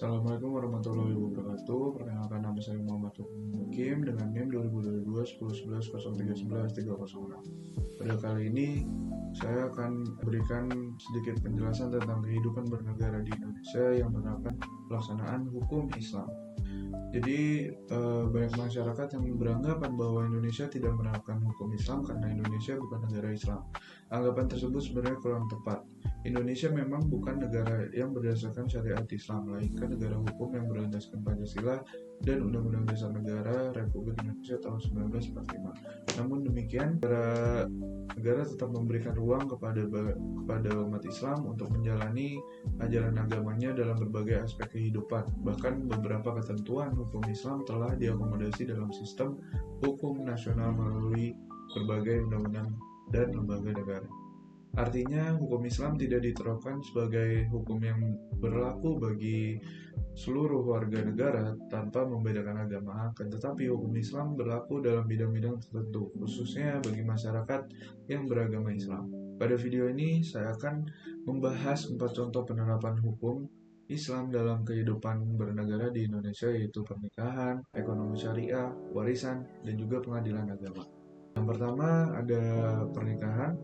Assalamualaikum warahmatullahi wabarakatuh. Perkenalkan, nama saya Muhammad Mukim dengan NIM 2022 10 11 03 11 306. Pada kali ini saya akan berikan sedikit penjelasan tentang kehidupan bernegara di Indonesia yang menerapkan pelaksanaan hukum Islam. Jadi banyak masyarakat yang beranggapan bahwa Indonesia tidak menerapkan hukum Islam karena Indonesia bukan negara Islam. Anggapan tersebut sebenarnya kurang tepat. Indonesia memang bukan negara yang berdasarkan syariat Islam, melainkan negara hukum yang berlandaskan Pancasila dan Undang-Undang Dasar Negara Republik Indonesia tahun 1945. Namun demikian, negara tetap memberikan ruang kepada umat Islam untuk menjalani ajaran agamanya dalam berbagai aspek kehidupan. Bahkan beberapa ketentuan hukum Islam telah diakomodasi dalam sistem hukum nasional melalui berbagai undang-undang dan lembaga negara. Artinya, hukum Islam tidak diterapkan sebagai hukum yang berlaku bagi seluruh warga negara tanpa membedakan agama, tetapi hukum Islam berlaku dalam bidang-bidang tertentu, khususnya bagi masyarakat yang beragama Islam. Pada video ini, saya akan membahas 4 contoh penerapan hukum Islam dalam kehidupan bernegara di Indonesia, yaitu pernikahan, ekonomi syariah, warisan, dan juga pengadilan agama. Yang pertama ada pernikahan.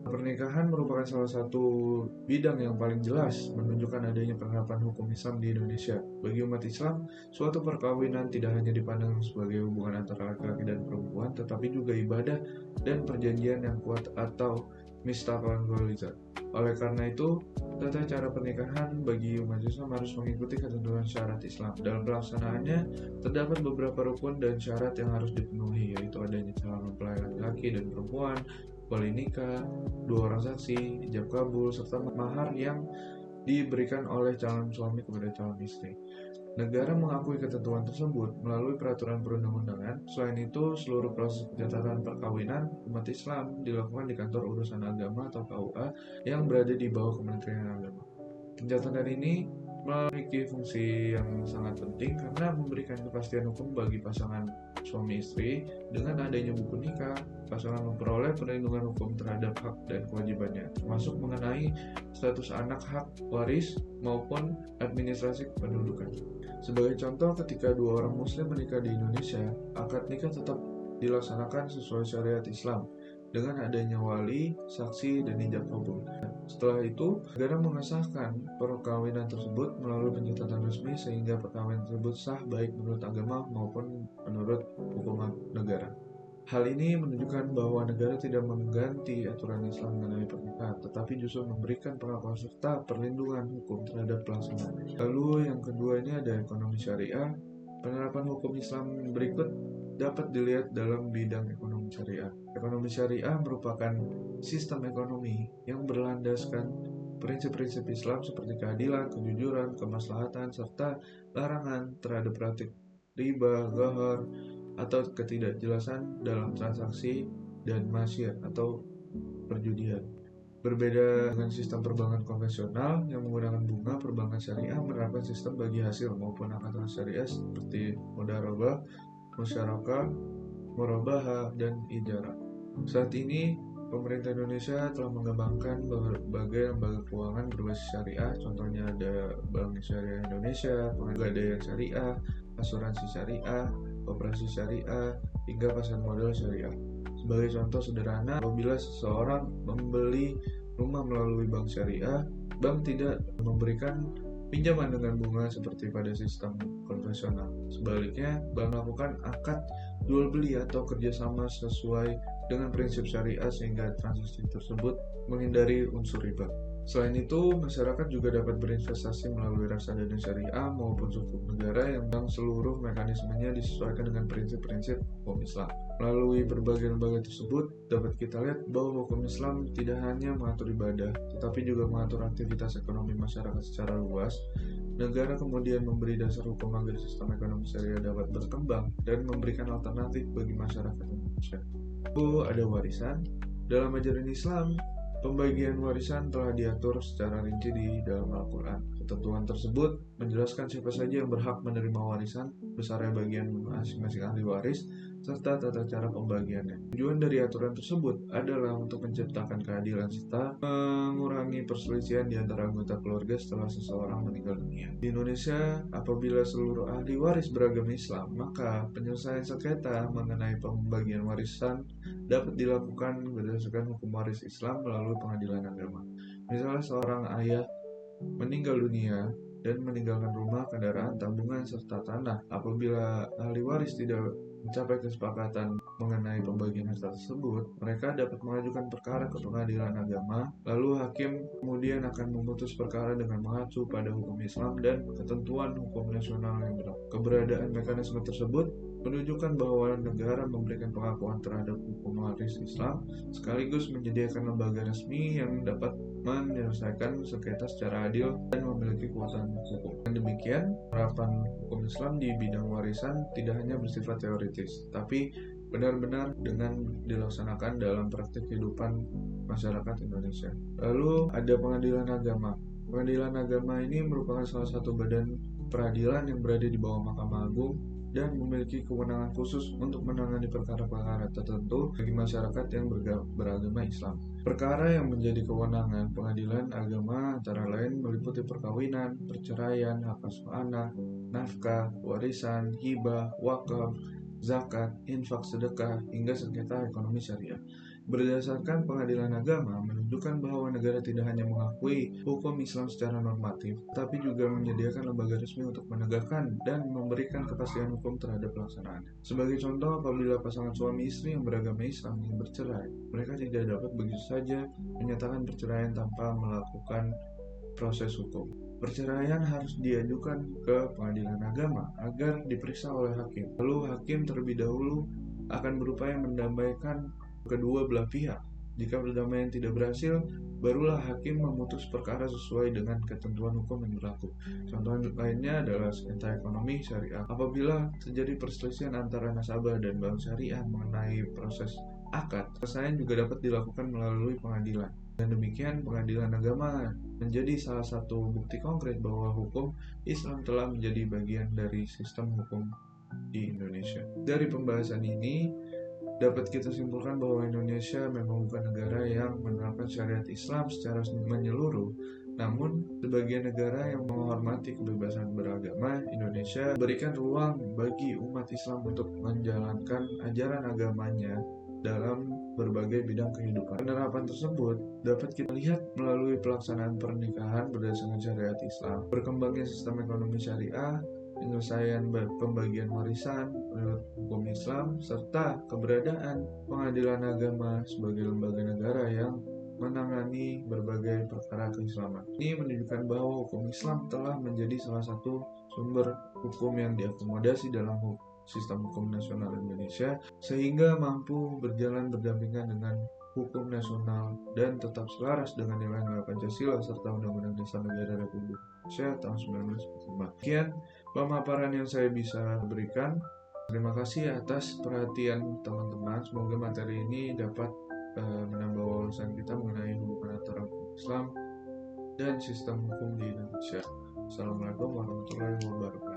Pernikahan merupakan salah satu bidang yang paling jelas menunjukkan adanya penerapan hukum Islam di Indonesia. Bagi umat Islam, suatu perkawinan tidak hanya dipandang sebagai hubungan antara laki-laki dan perempuan, tetapi juga ibadah dan perjanjian yang kuat atau mistaqan walizat. Oleh karena itu, tata cara pernikahan bagi umat Islam harus mengikuti ketentuan syarat Islam. Dalam pelaksanaannya, terdapat beberapa rukun dan syarat yang harus dipenuhi, yaitu adanya calon mempelai laki-laki dan perempuan, wali nikah, 2 orang saksi, ijab kabul, serta mahar yang diberikan oleh calon suami kepada calon istri. Negara mengakui ketentuan tersebut melalui peraturan perundang-undangan. Selain itu, seluruh proses pencatatan perkawinan umat Islam dilakukan di kantor urusan agama atau KUA yang berada di bawah Kementerian Agama. Pencatatan ini memiliki fungsi yang sangat penting karena memberikan kepastian hukum bagi pasangan suami istri. Dengan adanya buku nikah, pasangan memperoleh perlindungan hukum terhadap hak dan kewajibannya, termasuk mengenai status anak, hak waris, maupun administrasi kependudukan. Sebagai contoh, ketika 2 orang muslim menikah di Indonesia, akad nikah tetap dilaksanakan sesuai syariat Islam dengan adanya wali, saksi, dan ijab kabul. Setelah itu, negara mengesahkan perkawinan tersebut melalui pencatatan resmi sehingga perkawinan tersebut sah baik menurut agama maupun menurut hukum negara. Hal ini menunjukkan bahwa negara tidak mengganti aturan Islam mengenai pernikahan, tetapi justru memberikan pengakuan serta perlindungan hukum terhadap pelaksana. Lalu yang kedua ini ada ekonomi syariah. Penerapan hukum Islam berikut dapat dilihat dalam bidang ekonomi syariah. Ekonomi syariah merupakan sistem ekonomi yang berlandaskan prinsip-prinsip Islam seperti keadilan, kejujuran, kemaslahatan, serta larangan terhadap praktik riba, ghahar, atau ketidakjelasan dalam transaksi dan masyir atau perjudian. Berbeda dengan sistem perbankan konvensional yang menggunakan bunga, perbankan syariah menerapkan sistem bagi hasil maupun akad syariah seperti mudharabah, musyarakah, murabaha, dan ijarah. Saat ini, pemerintah Indonesia telah mengembangkan berbagai lembaga keuangan berbasis syariah. Contohnya ada Bank Syariah Indonesia, Pegadaian Syariah, Asuransi Syariah, Operasi Syariah, hingga pasar modal syariah. Sebagai contoh sederhana, apabila seseorang membeli rumah melalui bank syariah, bank tidak memberikan pinjaman dengan bunga seperti pada sistem konvensional. Sebaliknya, bank melakukan akad jual beli atau kerjasama sesuai dengan prinsip syariah sehingga transaksi tersebut menghindari unsur riba. Selain itu, masyarakat juga dapat berinvestasi melalui reksadana syariah maupun sukuk negara yang seluruh mekanismenya disesuaikan dengan prinsip-prinsip hukum Islam. Melalui berbagai lembaga tersebut, dapat kita lihat bahwa hukum Islam tidak hanya mengatur ibadah, tetapi juga mengatur aktivitas ekonomi masyarakat secara luas. Negara kemudian memberi dasar hukum agar sistem ekonomi syariah dapat berkembang dan memberikan alternatif bagi masyarakat Indonesia. Lalu ada warisan. Dalam ajaran Islam, pembagian warisan telah diatur secara rinci di dalam Al-Quran. Ketentuan tersebut menjelaskan siapa saja yang berhak menerima warisan, besarnya bagian masing-masing ahli waris, serta tata cara pembagiannya. Tujuan dari aturan tersebut adalah untuk menciptakan keadilan serta mengurangi perselisihan di antara anggota keluarga setelah seseorang meninggal dunia. Di Indonesia, apabila seluruh ahli waris beragama Islam, maka penyelesaian sengketa mengenai pembagian warisan dapat dilakukan berdasarkan hukum waris Islam melalui pengadilan agama. Misalnya seorang ayah meninggal dunia dan meninggalkan rumah, kendaraan, tabungan, serta tanah. Apabila ahli waris tidak mencapai kesepakatan mengenai pembagian harta tersebut, mereka dapat mengajukan perkara ke pengadilan agama, lalu hakim kemudian akan memutus perkara dengan mengacu pada hukum Islam dan ketentuan hukum nasional yang berlaku. Keberadaan mekanisme tersebut menunjukkan bahwa negara memberikan pengakuan terhadap hukum waris Islam sekaligus menyediakan lembaga resmi yang dapat menyelesaikan sengketa secara adil dan memiliki kekuatan hukum. Dan demikian, penerapan hukum Islam di bidang warisan tidak hanya bersifat teoritis, tapi benar-benar dengan dilaksanakan dalam praktik kehidupan masyarakat Indonesia. Lalu ada pengadilan agama. Pengadilan agama ini merupakan salah satu badan peradilan yang berada di bawah Mahkamah Agung dan memiliki kewenangan khusus untuk menangani perkara-perkara tertentu bagi masyarakat yang beragama Islam. Perkara yang menjadi kewenangan pengadilan agama antara lain meliputi perkawinan, perceraian, hak asuh anak, nafkah, warisan, hibah, wakaf, zakat, infak, sedekah, hingga sengketa ekonomi syariah. Berdasarkan pengadilan agama menunjukkan bahwa negara tidak hanya mengakui hukum Islam secara normatif, tapi juga menyediakan lembaga resmi untuk menegakkan dan memberikan kepastian hukum terhadap pelaksanaannya. Sebagai contoh, apabila pasangan suami istri yang beragama Islam ingin bercerai, mereka tidak dapat begitu saja menyatakan perceraian tanpa melakukan proses hukum. Perceraian harus diajukan ke pengadilan agama agar diperiksa oleh hakim. Lalu hakim terlebih dahulu akan berupaya mendamaikan kedua belah pihak. Jika perdamaian tidak berhasil, barulah hakim memutus perkara sesuai dengan ketentuan hukum yang berlaku. Contoh lainnya adalah sengketa ekonomi syariah. Apabila terjadi perselisihan antara nasabah dan bank syariah mengenai proses akad, penyelesaian juga dapat dilakukan melalui pengadilan. Dan demikian, pengadilan agama menjadi salah satu bukti konkret bahwa hukum Islam telah menjadi bagian dari sistem hukum di Indonesia. Dari pembahasan ini, dapat kita simpulkan bahwa Indonesia memang bukan negara yang menerapkan syariat Islam secara menyeluruh. Namun, sebagai negara yang menghormati kebebasan beragama, Indonesia berikan ruang bagi umat Islam untuk menjalankan ajaran agamanya dalam berbagai bidang kehidupan. Penerapan tersebut dapat kita lihat melalui pelaksanaan pernikahan berdasarkan syariat Islam, berkembangnya sistem ekonomi syariah, penyelesaian pembagian warisan menurut hukum Islam, serta keberadaan pengadilan agama sebagai lembaga negara yang menangani berbagai perkara keislaman. Ini menunjukkan bahwa hukum Islam telah menjadi salah satu sumber hukum yang diakomodasi dalam sistem hukum nasional Indonesia, sehingga mampu berjalan berdampingan dengan hukum nasional dan tetap selaras dengan nilai-nilai Pancasila serta Undang-Undang Dasar Negara Republik Indonesia tahun 1945. Sekian pemaparan yang saya bisa berikan. Terima kasih atas perhatian teman-teman. Semoga materi ini dapat menambah wawasan kita mengenai hubungan antara hukum Islam dan sistem hukum di Indonesia. Assalamualaikum warahmatullahi wabarakatuh.